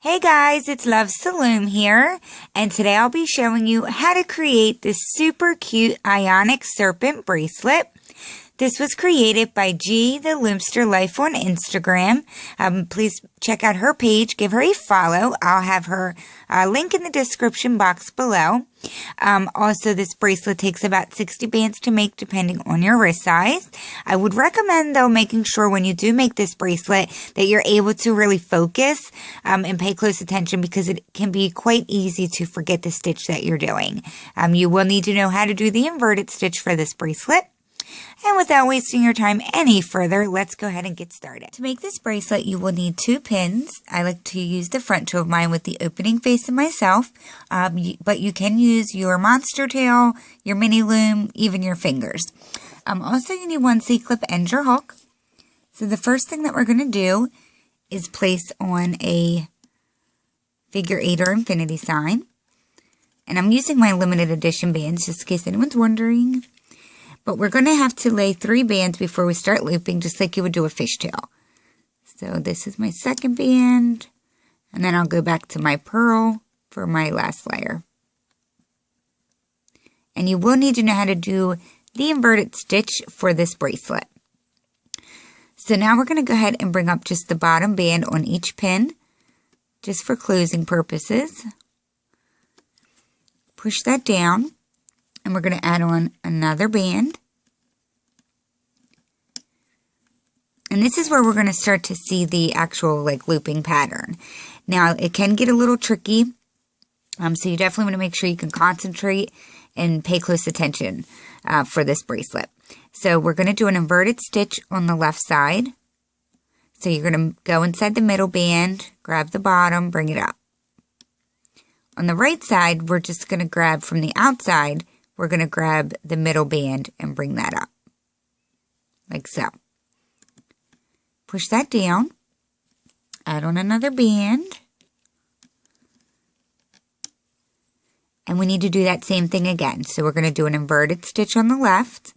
Hey guys, it's Loves to Loom here, and today I'll be showing you how to create this super cute Ionic Serpant bracelet. This was created by G the Loomster Life on Instagram. Please check out her page, give her a follow. I'll have her link in the description box below. Also, this bracelet takes about 60 bands to make depending on your wrist size. I would recommend though making sure when you do make this bracelet that you're able to really focus and pay close attention, because it can be quite easy to forget the stitch that you're doing. You will need to know how to do the inverted stitch for this bracelet. And without wasting your time any further, let's go ahead and get started. To make this bracelet, you will need 2 pins. I like to use the front 2 of mine with the opening facing myself, but you can use your monster tail, your mini loom, even your fingers. Also, you need 1 C-clip and your hook. So the first thing that we're going to do is place on a figure 8 or infinity sign. And I'm using my limited edition bands just in case anyone's wondering. But we're going to have to lay 3 bands before we start looping, just like you would do a fishtail. So this is my second band, and then I'll go back to my purl for my last layer. And you will need to know how to do the inverted stitch for this bracelet. So now we're going to go ahead and bring up just the bottom band on each pin, just for closing purposes. Push that down. And we're going to add on another band. And this is where we're going to start to see the actual looping pattern. Now it can get a little tricky. So you definitely want to make sure you can concentrate and pay close attention for this bracelet. So we're going to do an inverted stitch on the left side. So you're going to go inside the middle band, grab the bottom, bring it up. On the right side, we're just going to grab from the outside. We're going to grab the middle band and bring that up, like so. Push that down, add on another band, and we need to do that same thing again. So we're going to do an inverted stitch on the left.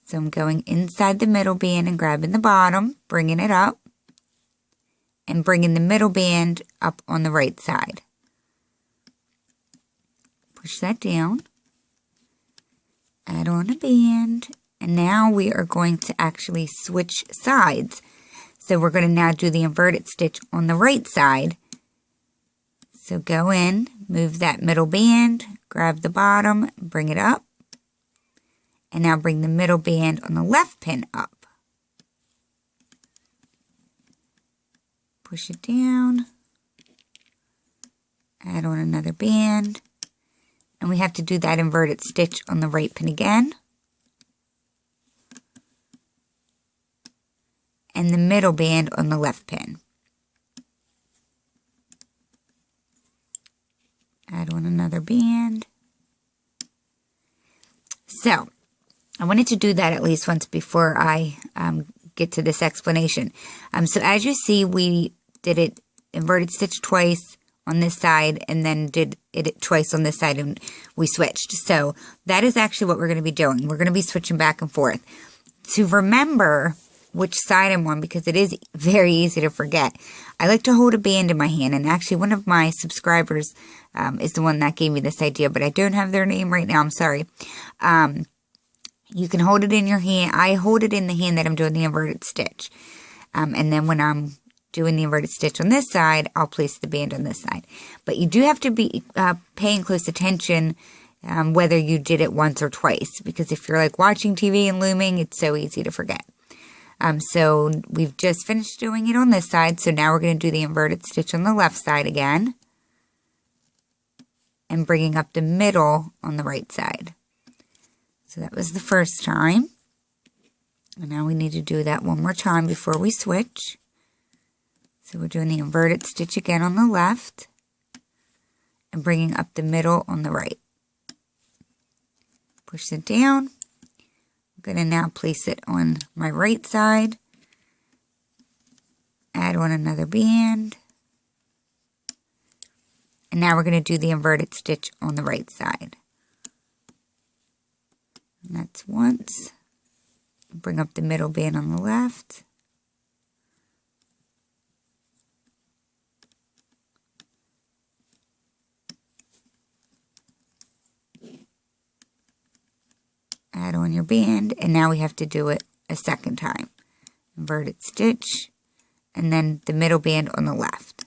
So I'm going inside the middle band and grabbing the bottom, bringing it up, and bringing the middle band up on the right side. Push that down. Add on a band, and now we are going to actually switch sides. So we're going to now do the inverted stitch on the right side. So go in, move that middle band, grab the bottom, bring it up, and now bring the middle band on the left pin up. Push it down, add on another band. And we have to do that inverted stitch on the right pin again. And the middle band on the left pin. Add on another band. So, I wanted to do that at least once before I get to this explanation. So as you see, we did it inverted stitch twice on this side, and then did it twice on this side, and we switched. So that is actually what we're going to be doing. We're going to be switching back and forth. To remember which side I'm on, because it is very easy to forget, I like to hold a band in my hand, and actually one of my subscribers is the one that gave me this idea, but I don't have their name right now, I'm sorry. You can hold it in your hand. I hold it in the hand that I'm doing the inverted stitch. And then when I'm doing the inverted stitch on this side, I'll place the band on this side. But you do have to be paying close attention whether you did it once or twice, because if you're watching TV and looming, it's so easy to forget. So we've just finished doing it on this side, so now we're going to do the inverted stitch on the left side again, and bringing up the middle on the right side. So that was the first time, and now we need to do that one more time before we switch. So we're doing the inverted stitch again on the left and bringing up the middle on the right. Push it down. I'm going to now place it on my right side. Add on another band. And now we're going to do the inverted stitch on the right side. And that's once. Bring up the middle band on the left. on your band, and now we have to do it a second time. Inverted stitch, and then the middle band on the left.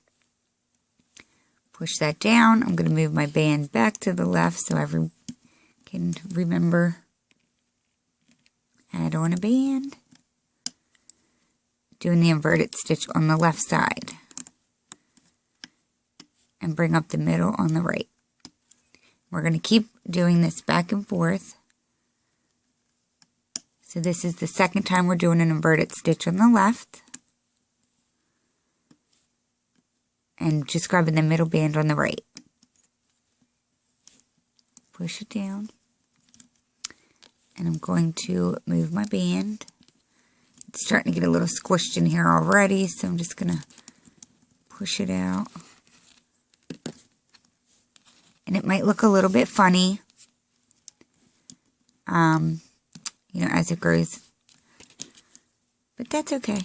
Push that down. I'm going to move my band back to the left so everyone can remember. Add on a band. Doing the inverted stitch on the left side. And bring up the middle on the right. We're going to keep doing this back and forth. So this is the second time we're doing an inverted stitch on the left. And just grabbing the middle band on the right. Push it down. And I'm going to move my band. It's starting to get a little squished in here already, so I'm just going to push it out. And it might look a little bit funny, you know, as it grows. But that's okay.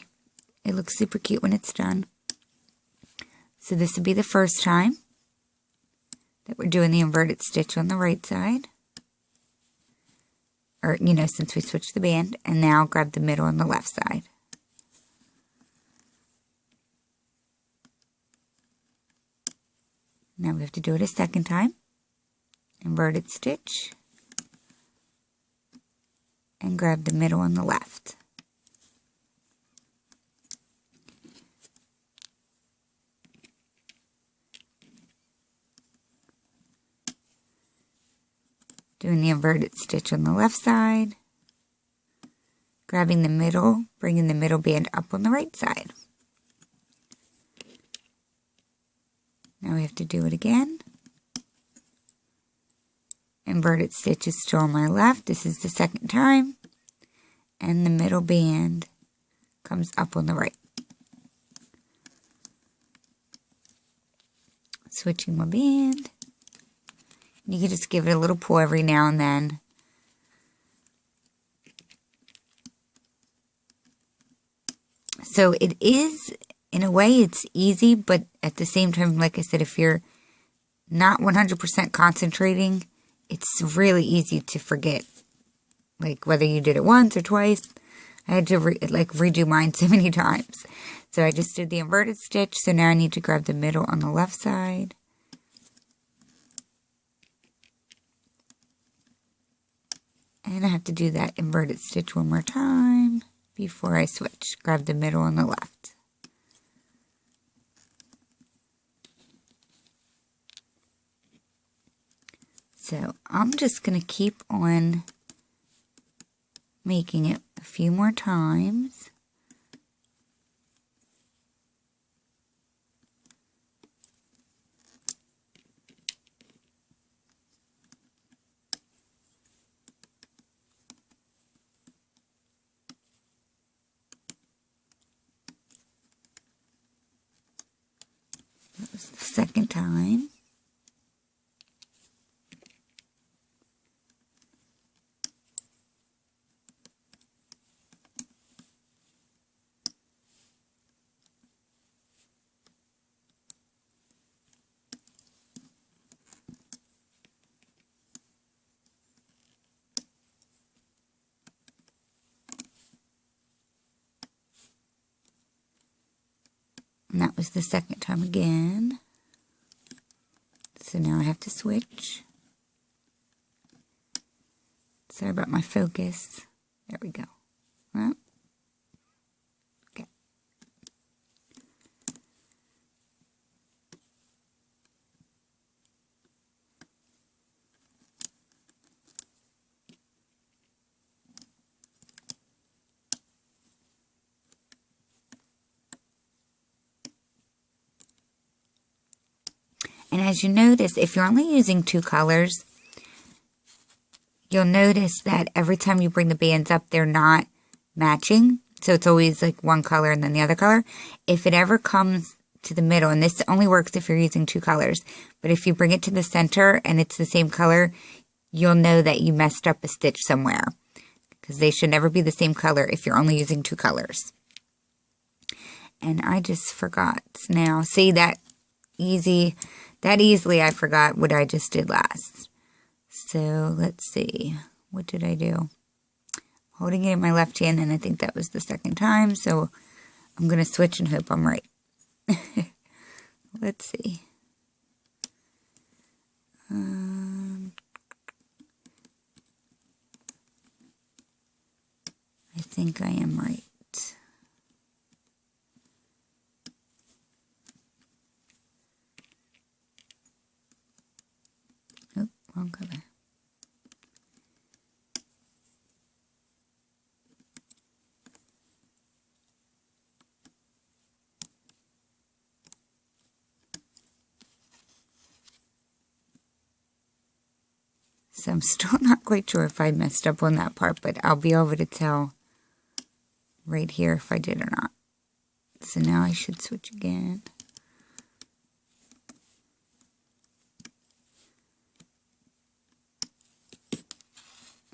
It looks super cute when it's done. So this would be the first time that we're doing the inverted stitch on the right side. Or, you know, since we switched the band. And now grab the middle on the left side. Now we have to do it a second time. Inverted stitch. And grab the middle on the left. Doing the inverted stitch on the left side. Grabbing the middle, bringing the middle band up on the right side. Now we have to do it again. Inverted stitch is still on my left. This is the second time. And the middle band comes up on the right. Switching my band. You can just give it a little pull every now and then. So it is, in a way, it's easy, but at the same time, like I said, if you're not 100% concentrating, it's really easy to forget. Like whether you did it once or twice. I had to redo mine so many times. So I just did the inverted stitch, so now I need to grab the middle on the left side. And I have to do that inverted stitch one more time before I switch. Grab the middle on the left. So I'm just going to keep on making it a few more times. That was the second time. And that was the second time again. So now I have to switch. Sorry about my focus. There we go. Well, okay. And as you notice, if you're only using 2 colors, you'll notice that every time you bring the bands up, they're not matching. So it's always like one color and then the other color. If it ever comes to the middle, and this only works if you're using 2 colors, but if you bring it to the center and it's the same color, you'll know that you messed up a stitch somewhere. Because they should never be the same color if you're only using 2 colors. And I just forgot now. See, that easily I forgot what I just did last. So let's see. What did I do? holding it in my left hand, and I think that was the second time, so I'm going to switch and hope I'm right. Let's see. I think I am right. Oh, wrong color. So I'm still not quite sure if I messed up on that part, but I'll be able to tell right here if I did or not. So now I should switch again.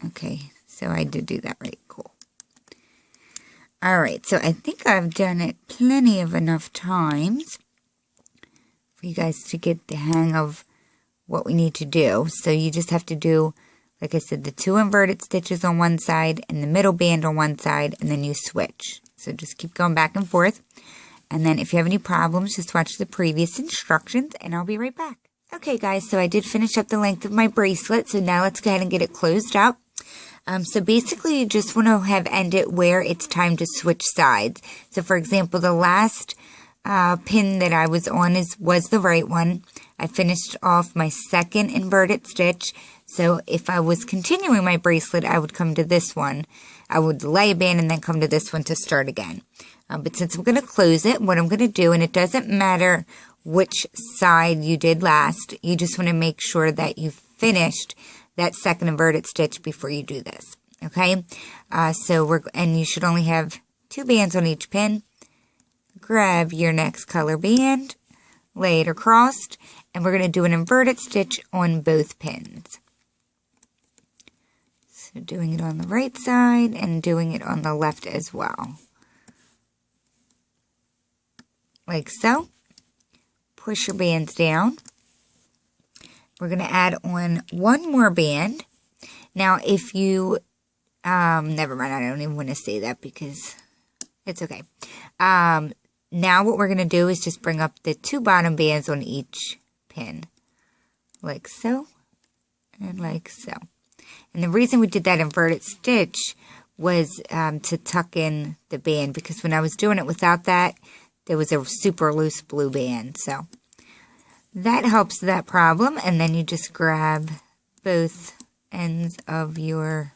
Okay, so I did do that right. Cool. Alright, so I think I've done it plenty of enough times for you guys to get the hang of what we need to do. So you just have to do, like I said, the 2 inverted stitches on one side and the middle band on one side, and then you switch. So just keep going back and forth. And then if you have any problems, just watch the previous instructions, and I'll be right back. Okay, guys, so I did finish up the length of my bracelet, so now let's go ahead and get it closed up. So basically, you just want to have ended where it's time to switch sides. So, for example, the last pin that I was on was the right one. I finished off my second inverted stitch. So if I was continuing my bracelet, I would come to this one. I would lay a band and then come to this one to start again. But since I'm going to close it, what I'm going to do, and it doesn't matter which side you did last, you just want to make sure that you finished that second inverted stitch before you do this. Okay? And you should only have 2 bands on each pin. Grab your next color band, lay it across, and we're going to do an inverted stitch on both pins. So doing it on the right side and doing it on the left as well. Like so. Push your bands down. We're going to add on 1 more band. Now, if you, never mind, I don't even want to say that because it's okay. Now what we're going to do is just bring up the 2 bottom bands on each pin. Like so, and like so. And the reason we did that inverted stitch was to tuck in the band, because when I was doing it without that, there was a super loose blue band. So that helps that problem. And then you just grab both ends of your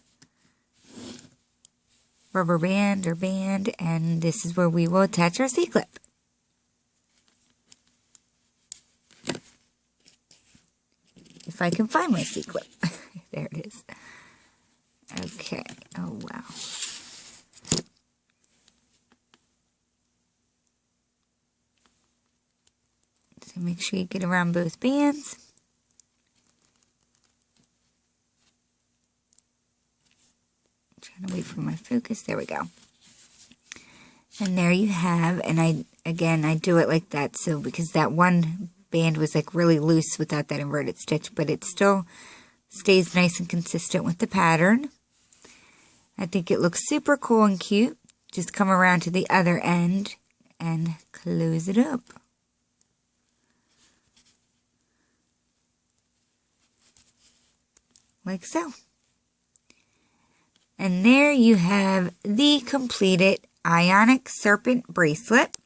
rubber band or band, and this is where we will attach our C-clip. If I can find my C-clip. There it is. Okay. Oh, wow. So make sure you get around both bands. Trying to wait for my focus. There we go. And there you have, and I do it like that, so because that one band was like really loose without that inverted stitch, but it still stays nice and consistent with the pattern. I think it looks super cool and cute. Just come around to the other end and close it up. Like so. And there you have the completed Ionic Serpent bracelet.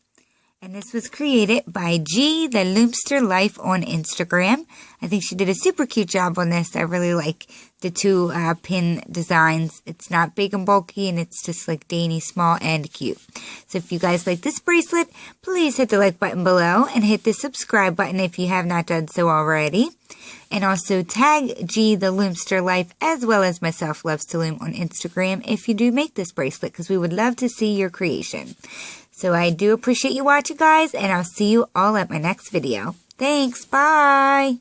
And this was created by G, the Loomster Life on Instagram. I think she did a super cute job on this. I really like the 2 pin designs. It's not big and bulky, and it's just like dainty, small, and cute. So if you guys like this bracelet, please hit the like button below and hit the subscribe button if you have not done so already. And also tag G, the Loomster Life, as well as myself, Loves to Loom, on Instagram if you do make this bracelet, because we would love to see your creation. So I do appreciate you watching, guys, and I'll see you all at my next video. Thanks. Bye.